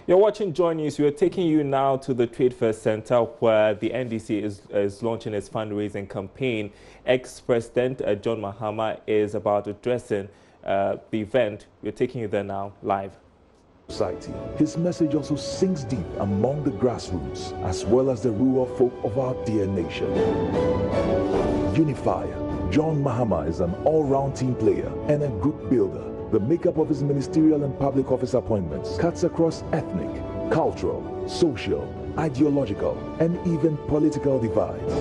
You're watching JoyNews. We're taking you now to the Trade Fair Center where the NDC is launching its fundraising campaign. Ex-President John Mahama is about addressing the event. We're taking you there now, live. Society. His message also sinks deep among the grassroots as well as the rural folk of our dear nation. Unifier, John Mahama is an all-round team player and a group builder. The makeup of his ministerial and public office appointments cuts across ethnic, cultural, social, ideological, and even political divides.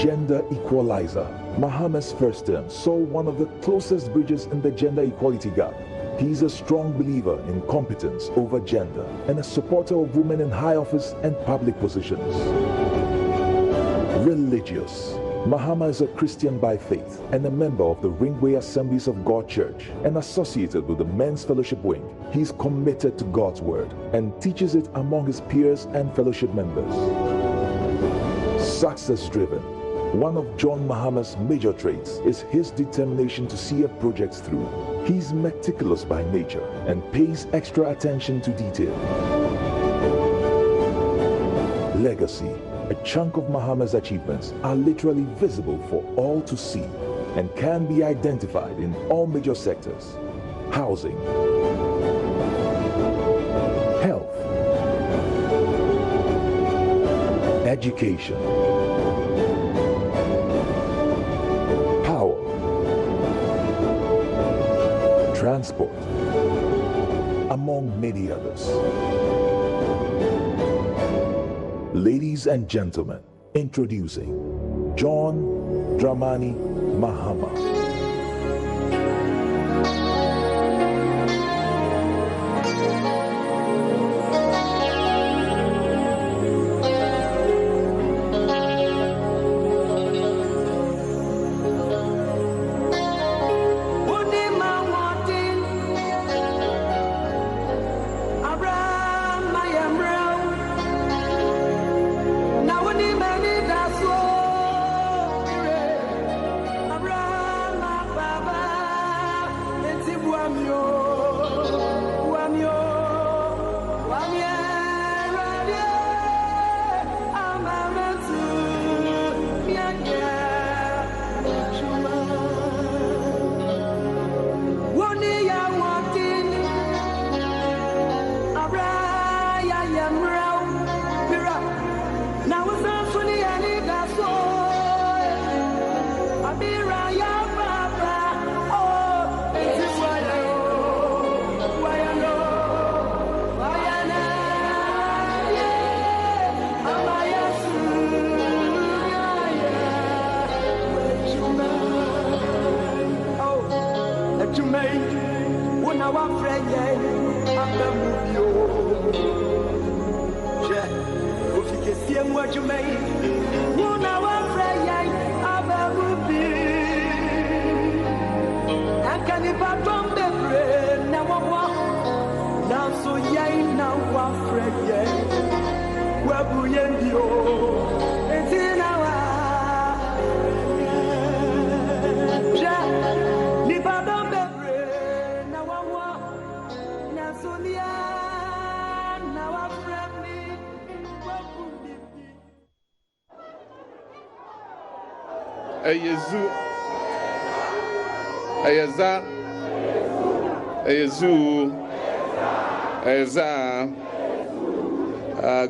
Gender equalizer. Mahama's first term saw one of the closest bridges in the gender equality gap. He's a strong believer in competence over gender and a supporter of women in high office and public positions. Religious. Mahama is a Christian by faith and a member of the Ringway Assemblies of God Church and associated with the Men's Fellowship Wing. He's committed to God's Word and teaches it among his peers and fellowship members. Success-driven. One of John Mahama's major traits is his determination to see a project through. He's meticulous by nature and pays extra attention to detail. Legacy. A chunk of Mahama's achievements are literally visible for all to see and can be identified in all major sectors: housing, health, education, power, transport, among many others. Ladies and gentlemen, introducing John Dramani Mahama.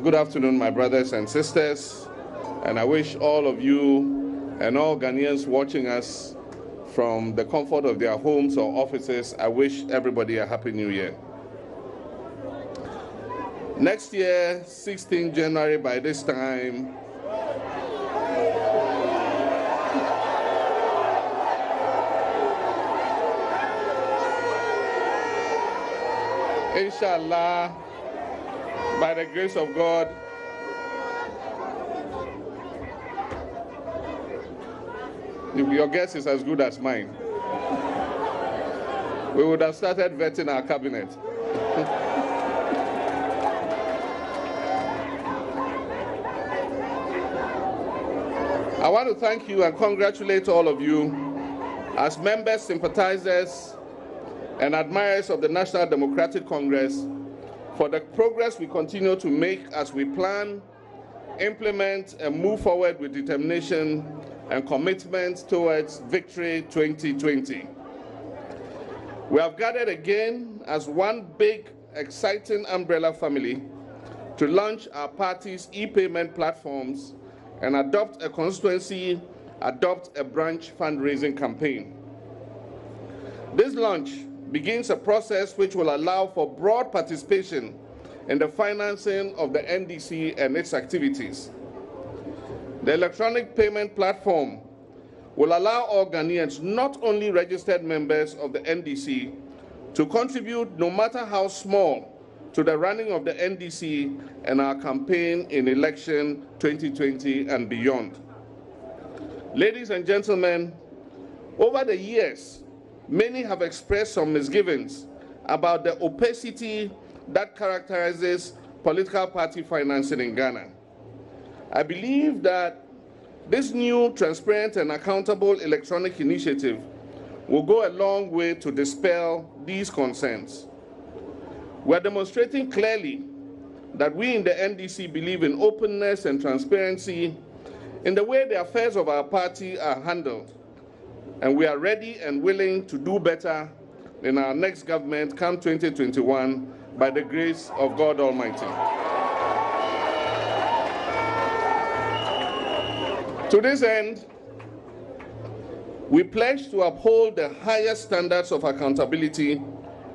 Good afternoon, my brothers and sisters, and I wish all of you and all Ghanaians watching us from the comfort of their homes or offices, I wish everybody a happy new year. Next year, 16th January, by this time, inshallah, by the grace of God, your guess is as good as mine. We would have started vetting our cabinet. I want to thank you and congratulate all of you as members, sympathizers, and admirers of the National Democratic Congress for the progress we continue to make as we plan, implement, and move forward with determination and commitment towards Victory 2020. We have gathered again as one big, exciting umbrella family to launch our party's e-payment platforms and adopt a constituency, adopt a branch fundraising campaign. This launch begins a process which will allow for broad participation in the financing of the NDC and its activities. The electronic payment platform will allow all Ghanaians, not only registered members of the NDC, to contribute, no matter how small, to the running of the NDC and our campaign in election 2020 and beyond. Ladies and gentlemen, over the years, many have expressed some misgivings about the opacity that characterizes political party financing in Ghana. I believe that this new, transparent, and accountable electronic initiative will go a long way to dispel these concerns. We are demonstrating clearly that we in the NDC believe in openness and transparency in the way the affairs of our party are handled, and we are ready and willing to do better in our next government come 2021 by the grace of God Almighty. To this end, we pledge to uphold the highest standards of accountability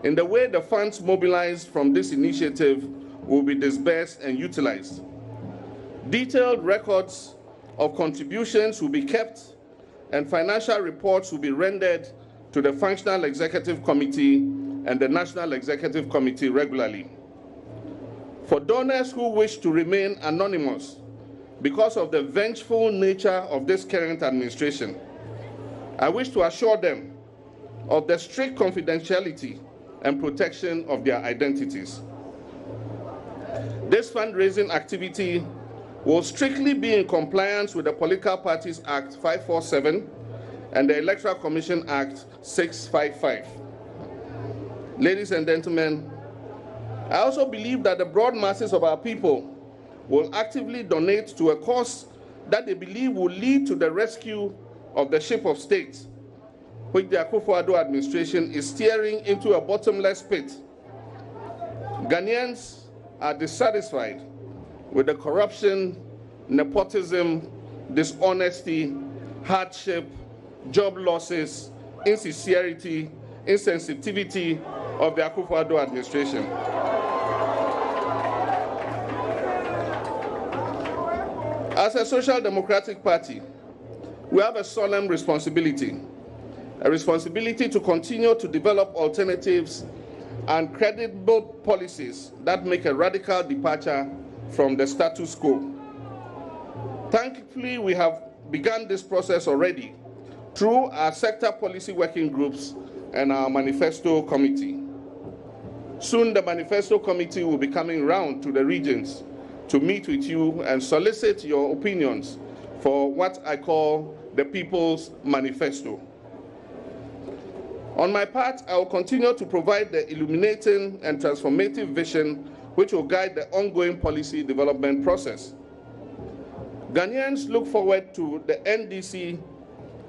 in the way the funds mobilized from this initiative will be disbursed and utilized. Detailed records of contributions will be kept, and financial reports will be rendered to the Functional Executive Committee and the National Executive Committee regularly. For donors who wish to remain anonymous because of the vengeful nature of this current administration, I wish to assure them of the strict confidentiality and protection of their identities. This fundraising activity will strictly be in compliance with the Political Parties Act 547 and the Electoral Commission Act 655. Ladies and gentlemen, I also believe that the broad masses of our people will actively donate to a cause that they believe will lead to the rescue of the ship of state, which the Akufo-Addo administration is steering into a bottomless pit. Ghanaians are dissatisfied with the corruption, nepotism, dishonesty, hardship, job losses, insincerity, insensitivity of the Akufo-Addo administration. As a social democratic party, we have a solemn responsibility to continue to develop alternatives and credible policies that make a radical departure from the status quo. Thankfully, we have begun this process already through our sector policy working groups and our manifesto committee. Soon, the manifesto committee will be coming round to the regions to meet with you and solicit your opinions for what I call the People's Manifesto. On my part, I will continue to provide the illuminating and transformative vision which will guide the ongoing policy development process. Ghanaians look forward to the NDC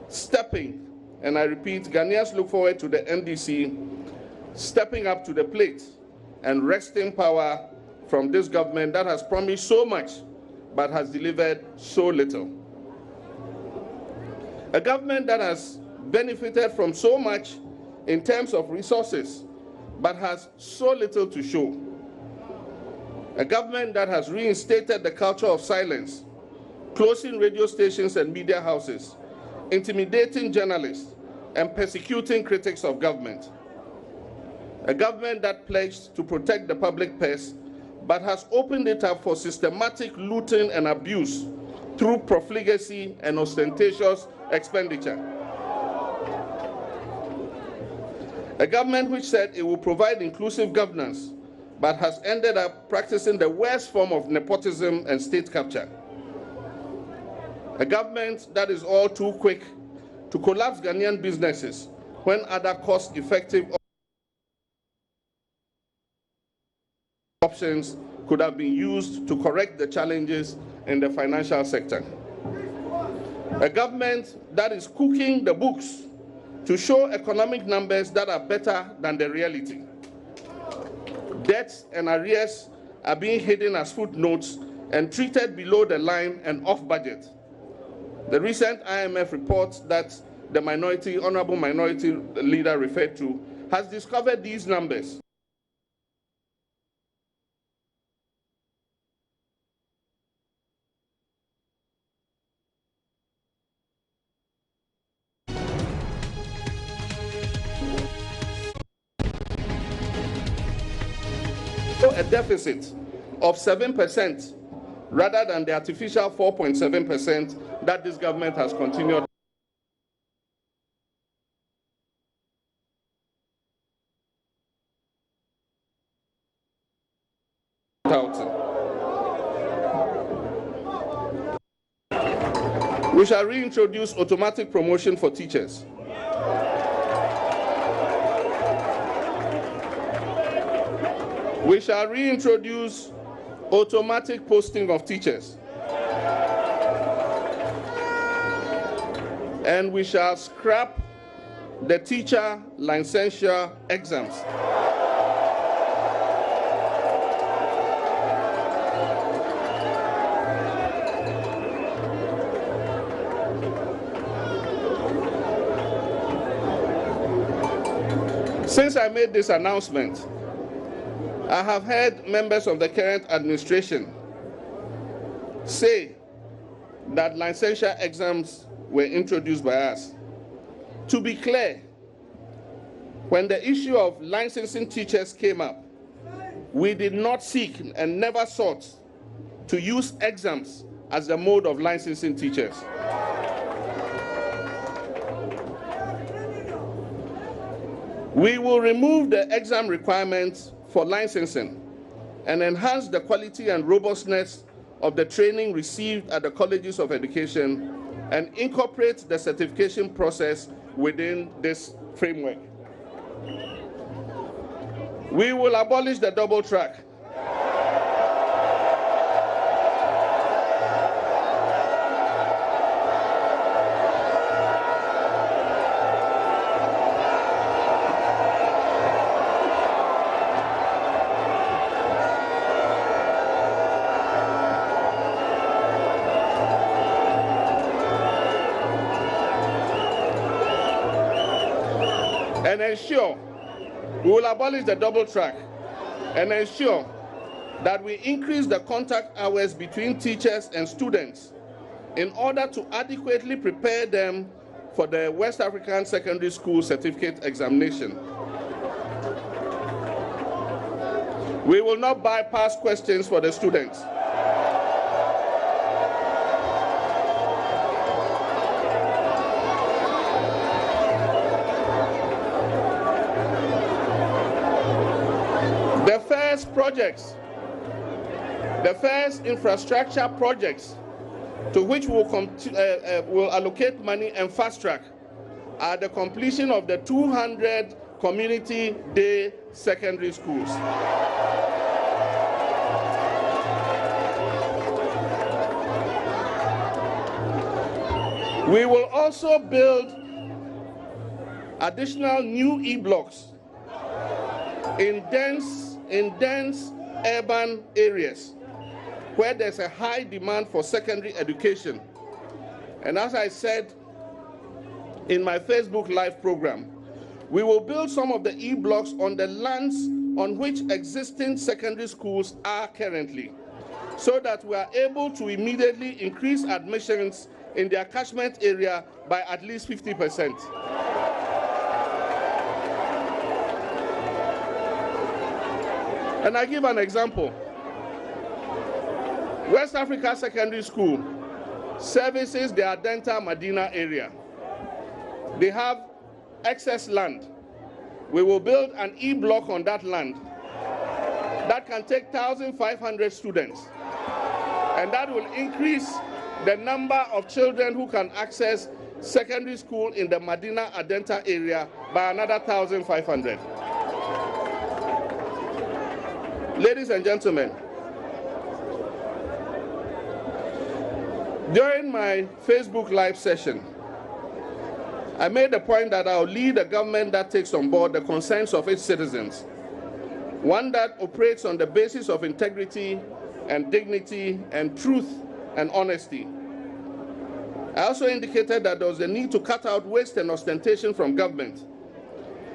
stepping, and I repeat, Ghanaians look forward to the NDC stepping up to the plate and wresting power from this government that has promised so much but has delivered so little. A government that has benefited from so much in terms of resources but has so little to show. A government that has reinstated the culture of silence, closing radio stations and media houses, intimidating journalists, and persecuting critics of government. A government that pledged to protect the public purse but has opened it up for systematic looting and abuse through profligacy and ostentatious expenditure. A government which said it will provide inclusive governance but has ended up practicing the worst form of nepotism and state capture. A government that is all too quick to collapse Ghanaian businesses when other cost-effective options could have been used to correct the challenges in the financial sector. A government that is cooking the books to show economic numbers that are better than the reality. Debts and arrears are being hidden as footnotes and treated below the line and off budget. The recent IMF report that the Honorable Minority Leader referred to has discovered these numbers. A deficit of 7% rather than the artificial 4.7% that this government has continued. We shall reintroduce automatic promotion for teachers. We shall reintroduce automatic posting of teachers. And we shall scrap the teacher licensure exams. Since I made this announcement, I have heard members of the current administration say that licensure exams were introduced by us. To be clear, when the issue of licensing teachers came up, we did not seek and never sought to use exams as the mode of licensing teachers. We will remove the exam requirements for licensing and enhance the quality and robustness of the training received at the colleges of education and incorporate the certification process within this framework. We will abolish the double track. And ensure we will abolish the double track and ensure that we increase the contact hours between teachers and students in order to adequately prepare them for the West African Secondary School Certificate Examination. We will not bypass questions for the students. The first infrastructure projects to which we'll allocate money and fast track are the completion of the 200 community day secondary schools. We will also build additional new e-blocks in dense urban areas where there's a high demand for secondary education. And as I said in my Facebook Live program, we will build some of the e-blocks on the lands on which existing secondary schools are currently, so that we are able to immediately increase admissions in their catchment area by at least 50%. And I give an example. West Africa Secondary School services the Adenta Medina area. They have excess land. We will build an e-block on that land that can take 1,500 students. And that will increase the number of children who can access secondary school in the Medina Adenta area by another 1,500. Ladies and gentlemen, during my Facebook Live session, I made the point that I'll lead a government that takes on board the concerns of its citizens, one that operates on the basis of integrity and dignity and truth and honesty. I also indicated that there was a need to cut out waste and ostentation from government.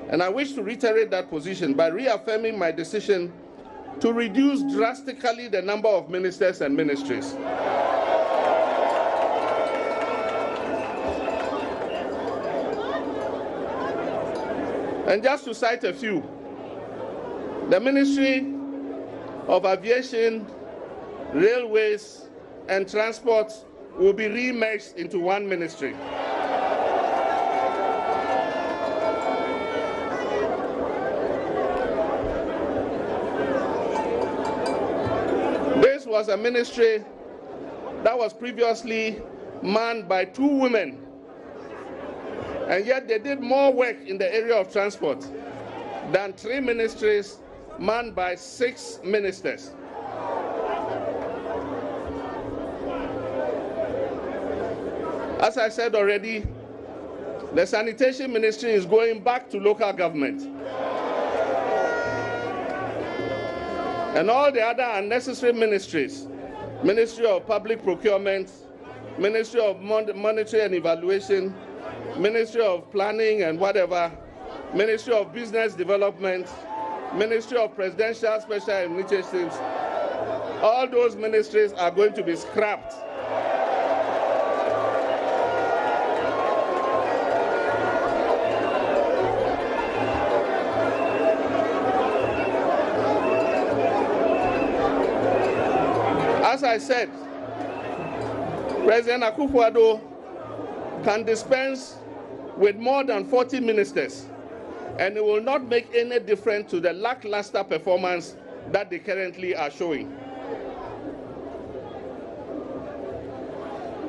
And I wish to reiterate that position by reaffirming my decision to reduce drastically the number of ministers and ministries. And just to cite a few, the Ministry of Aviation, Railways, and Transport will be remerged into one ministry. This was a ministry that was previously manned by 2 women, and yet they did more work in the area of transport than 3 ministries manned by 6 ministers. As I said already, the sanitation ministry is going back to local government. And all the other unnecessary ministries, Ministry of Public Procurement, Ministry of Monetary and Evaluation, Ministry of Planning and whatever, Ministry of Business Development, Ministry of Presidential Special Initiatives, all those ministries are going to be scrapped. As I said, President Akufo-Addo can dispense with more than 40 ministers, and it will not make any difference to the lackluster performance that they currently are showing.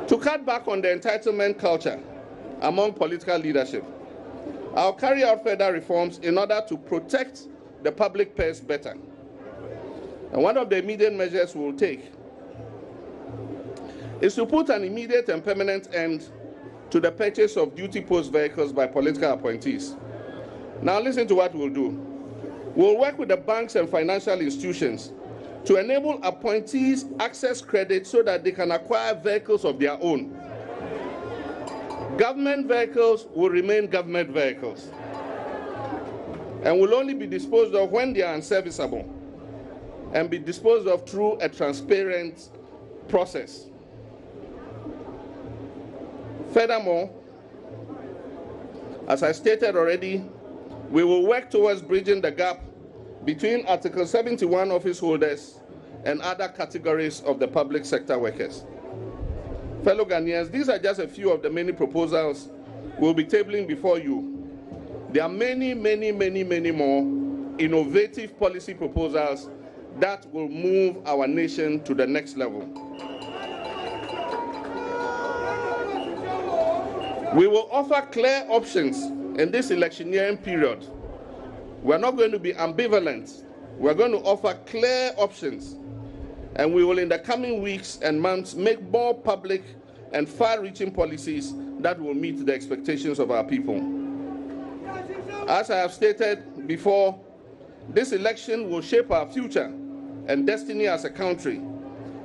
To cut back on the entitlement culture among political leadership, I'll carry out further reforms in order to protect the public purse better. And one of the immediate measures we'll take is to put an immediate and permanent end to the purchase of duty post vehicles by political appointees. Now listen to what we'll do. We'll work with the banks and financial institutions to enable appointees access credit so that they can acquire vehicles of their own. Government vehicles will remain government vehicles and will only be disposed of when they are unserviceable and be disposed of through a transparent process. Furthermore, as I stated already, we will work towards bridging the gap between Article 71 office holders and other categories of the public sector workers. Fellow Ghanaians, these are just a few of the many proposals we'll be tabling before you. There are many, many, many, many more innovative policy proposals that will move our nation to the next level. We will offer clear options in this electioneering period. We're not going to be ambivalent. We're going to offer clear options. And we will, in the coming weeks and months, make more public and far-reaching policies that will meet the expectations of our people. As I have stated before, this election will shape our future and destiny as a country,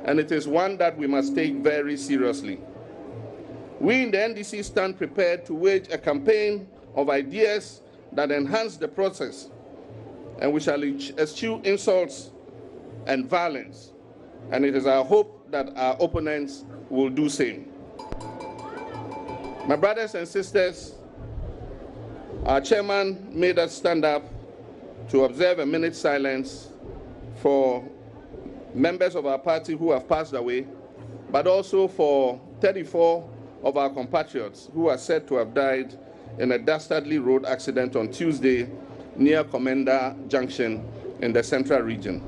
and it is one that we must take very seriously. We in the NDC stand prepared to wage a campaign of ideas that enhance the process, and we shall eschew insults and violence. And it is our hope that our opponents will do the same. My brothers and sisters, our chairman made us stand up to observe a minute's silence for members of our party who have passed away, but also for 34 of our compatriots who are said to have died in a dastardly road accident on Tuesday near Commander Junction in the Central Region.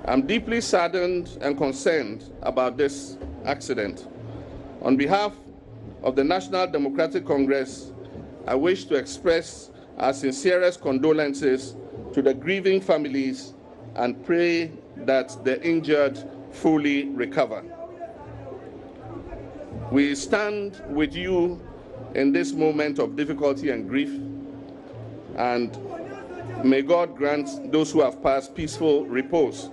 I'm deeply saddened and concerned about this accident. On behalf of the National Democratic Congress, I wish to express our sincerest condolences to the grieving families and pray that the injured fully recover. We stand with you in this moment of difficulty and grief, and may God grant those who have passed peaceful repose.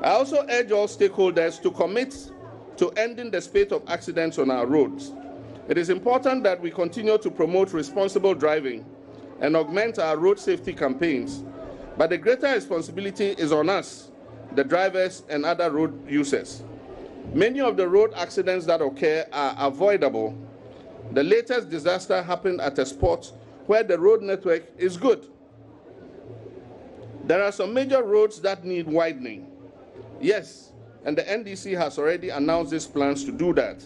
I also urge all stakeholders to commit to ending the spate of accidents on our roads. It is important that we continue to promote responsible driving and augment our road safety campaigns, but the greater responsibility is on us, the drivers and other road users. Many of the road accidents that occur are avoidable. The latest disaster happened at a spot where the road network is good. There are some major roads that need widening. Yes, and the NDC has already announced its plans to do that.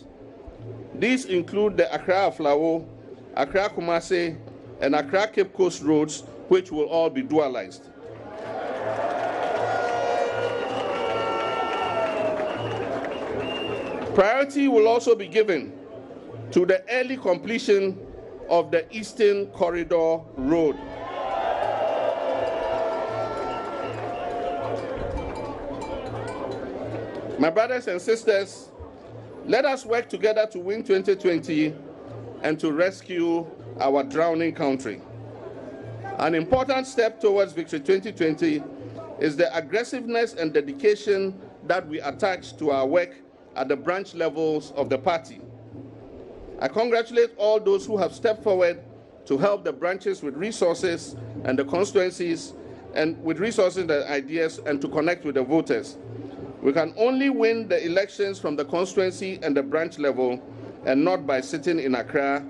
These include the Accra-Aflawo, Accra-Kumasi, and Accra-Cape Coast roads, which will all be dualized. Priority will also be given to the early completion of the Eastern Corridor Road. My brothers and sisters, let us work together to win 2020 and to rescue our drowning country. An important step towards Victory 2020 is the aggressiveness and dedication that we attach to our work at the branch levels of the party. I congratulate all those who have stepped forward to help the branches with resources and the constituencies and with resources and ideas and to connect with the voters. We can only win the elections from the constituency and the branch level and not by sitting in Accra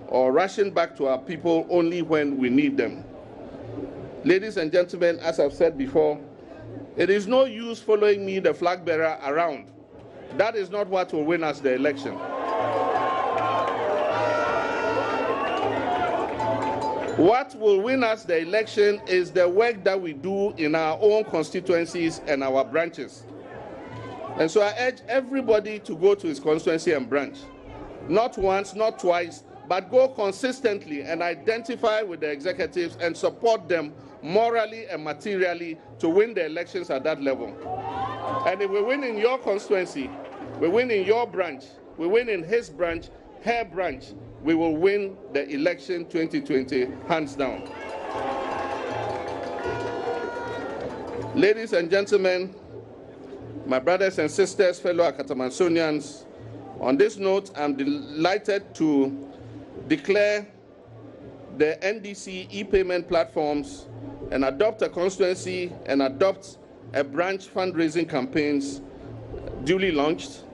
or rushing back to our people only when we need them. Ladies and gentlemen, as I've said before, it is no use following me, the flag bearer, around. That is not what will win us the election. What will win us the election is the work that we do in our own constituencies and our branches. And so I urge everybody to go to his constituency and branch. Not once, not twice, but go consistently and identify with the executives and support them morally and materially to win the elections at that level. And if we win in your constituency, we win in your branch, we win in his branch, her branch, we will win the election 2020 hands down. Ladies and gentlemen, my brothers and sisters, fellow Akatamansonians, on this note, I'm delighted to declare the NDC e-payment platforms and adopt a constituency and adopt a branch fundraising campaigns duly launched.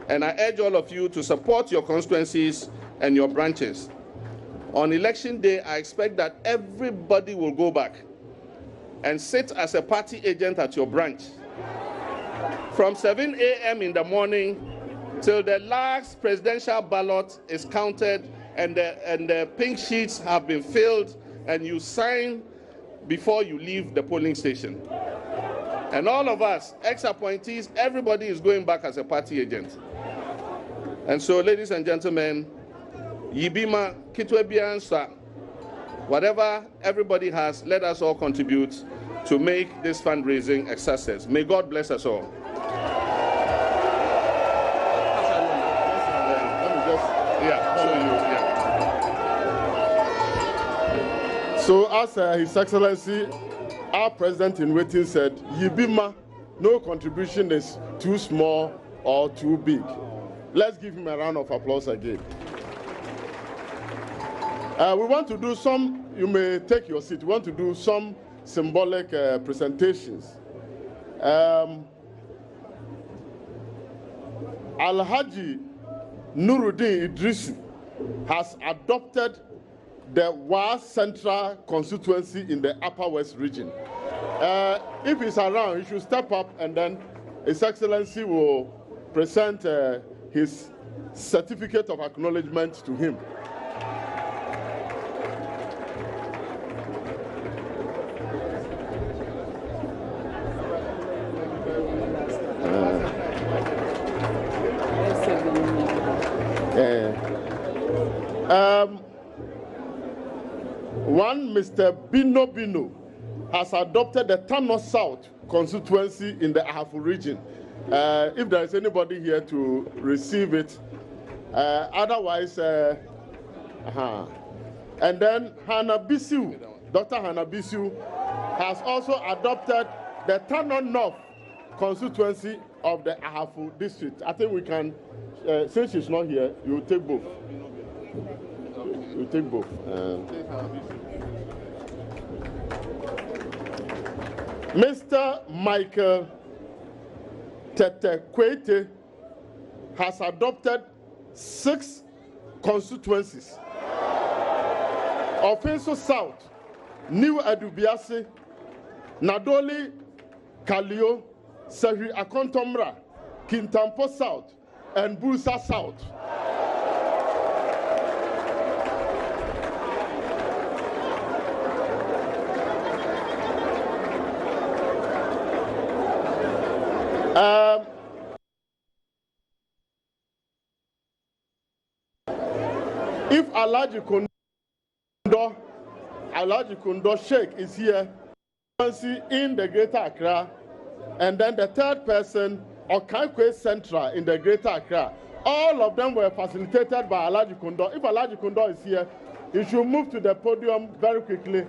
And I urge all of you to support your constituencies and your branches. On election day, I expect that everybody will go back and sit as a party agent at your branch from 7 a.m. in the morning till the last presidential ballot is counted and the pink sheets have been filled and you sign before you leave the polling station. And all of us, ex-appointees, everybody is going back as a party agent. And so, ladies and gentlemen, Yibima, Kitwebiansa, whatever everybody has, let us all contribute to make this fundraising a success. May God bless us all. So as His Excellency, our President-in-Waiting said, Yibima, no contribution is too small or too big. Let's give him a round of applause again. We want to do some, you may take your seat, we want to do some symbolic presentations. Alhaji Nuruddin Idrisu has adopted the Wa Central constituency in the Upper West region. If he's around, he should step up and then His Excellency will present his certificate of acknowledgement to him. One Mr. Bino Bino has adopted the Tano South constituency in the Ahafu region. If there is anybody here to receive it, otherwise, and then Hannah Bisu, Dr. Hannah Bisu, has also adopted the Tano North constituency of the Ahafu district. I think we can, since she's not here, you take both. You take both. Mr. Michael Tete Kwete has adopted 6 constituencies. Offenso South, New Adubiase, Nadoli, Kalio, Sahi Akontomra, Kintampo South, and Busa South. If Alhaji Kundo Sheikh is here, in the Greater Accra, and then the third person, Okankwe Central in the Greater Accra, all of them were facilitated by Alhaji Kundo. If Alhaji Kundo is here, he should move to the podium very quickly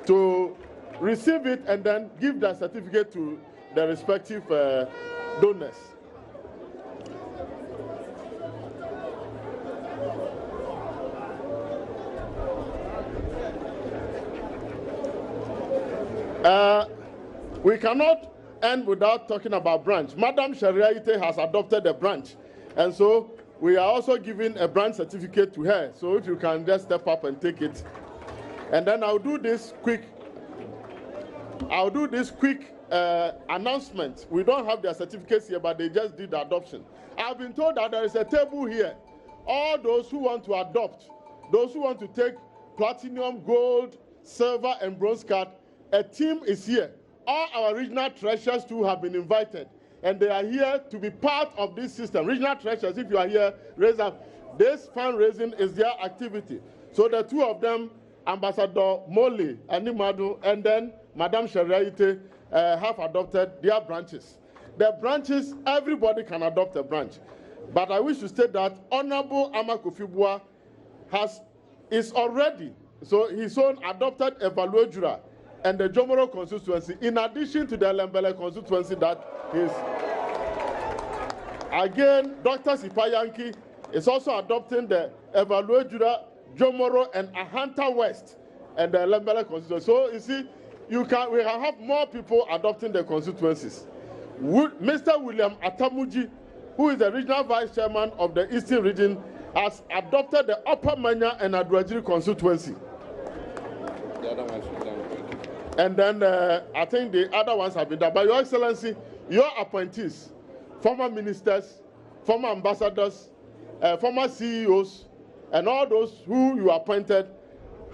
to receive it and then give the certificate to the respective donors. We cannot end without talking about branch. Madam Shariaite has adopted a branch, and so we are also giving a branch certificate to her. So if you can just step up and take it. And then I'll do this quick announcement. We don't have their certificates here, but they just did the adoption. I've been told that there is a table here. All those who want to adopt, those who want to take platinum, gold, silver, and bronze card, a team is here. All our regional treasurers too have been invited, and they are here to be part of this system. Regional treasurers, if you are here, raise up. This fundraising is their activity. So the two of them, Ambassador Moli Animadu and then Madam Shariaite, have adopted their branches. The branches, everybody can adopt a branch. But I wish to state that Honorable Amakofibua is already, so his own adopted Evaluajura and the Jomoro constituency, in addition to the Lembele constituency that is. Again, Dr. Sipayanki is also adopting the Evaluajura, Jomoro, and Ahanta West and the Lembele constituency. So you see, we can have more people adopting the constituencies. Mr. William Atamuji, who is the regional vice chairman of the Eastern region, has adopted the Upper Manya and Adwajiri constituency. The other ones have done. And then I think the other ones have been done. But Your Excellency, your appointees, former ministers, former ambassadors, former CEOs, and all those who you appointed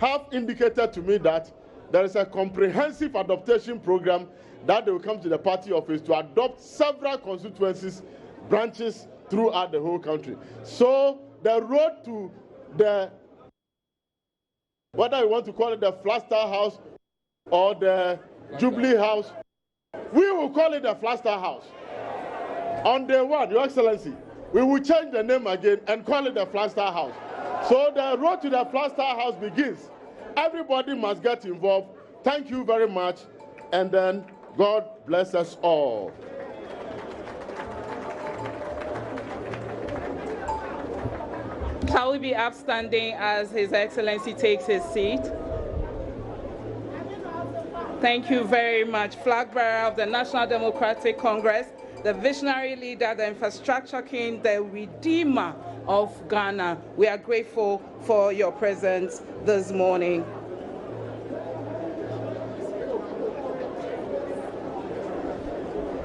have indicated to me that there is a comprehensive adaptation program that they will come to the party office to adopt several constituencies, branches throughout the whole country. So the road to the, whether you want to call it the Flagstar House or the Jubilee House, we will call it the Flagstar House. On day one, Your Excellency, we will change the name again and call it the Flagstar House. So the road to the Flagstar House begins. Everybody must get involved. Thank you very much, and then God bless us all. Shall we be upstanding as His Excellency takes his seat? Thank you very much. Flag bearer of the National Democratic Congress, the visionary leader, the infrastructure king, the redeemer of Ghana. We are grateful for your presence this morning.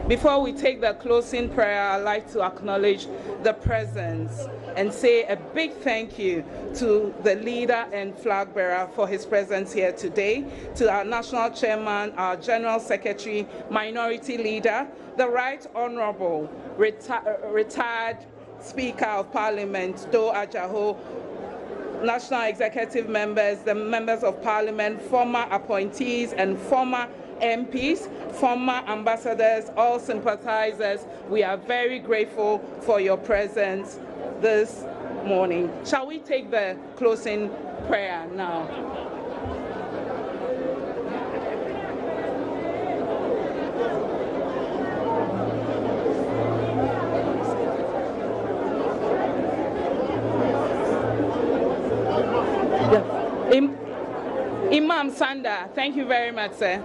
Before we take the closing prayer, I'd like to acknowledge the presence and say a big thank you to the leader and flag bearer for his presence here today, to our national chairman, our general secretary, minority leader, the Right Honorable retired Speaker of Parliament, Do Ajaho, national executive members, the members of parliament, former appointees and former MPs, former ambassadors, all sympathizers, we are very grateful for your presence this morning. Shall we take the closing prayer now? Imam Sanda, thank you very much, sir.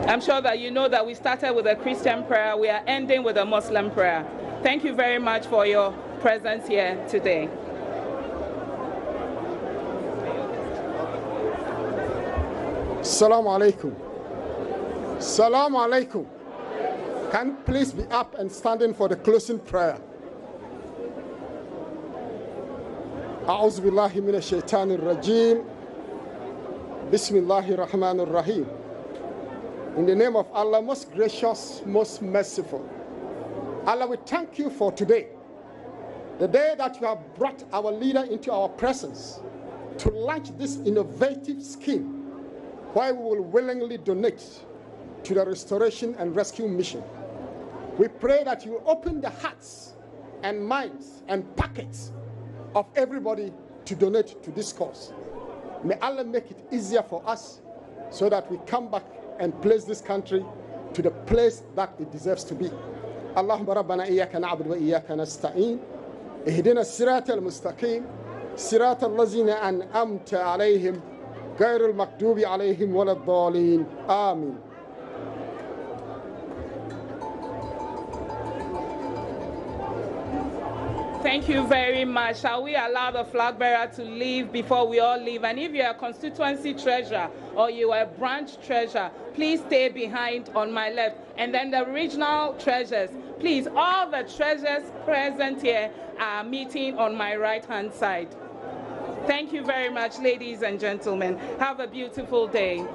I'm sure that you know that we started with a Christian prayer. We are ending with a Muslim prayer. Thank you very much for your presence here today. Assalamu alaikum. Assalamu alaikum. Can you please be up and standing for the closing prayer? أعوذ بالله من الشيطان الرجيم. بسم الله الرحمن الرحيم. In the name of Allah, most gracious, most merciful. Allah, we thank you for today, the day that you have brought our leader into our presence to launch this innovative scheme where we will willingly donate to the restoration and rescue mission. We pray that you open the hearts and minds and pockets of everybody to donate to this cause. May Allah make it easier for us so that we come back and place this country to the place that it deserves to be. Allahumma rabbana iyyaka na'budu wa iyyaka nasta'in. Ihdina as-sirata al-mustaqim, sirata allazina an'amta alayhim, ghayr al-maghdubi alayhim wa lad-dallin. Amin. Thank you very much. Shall we allow the flag bearer to leave before we all leave? And if you're a constituency treasurer or you are a branch treasurer, please stay behind on my left. And then the regional treasurers, please, all the treasurers present here are meeting on my right-hand side. Thank you very much, ladies and gentlemen. Have a beautiful day.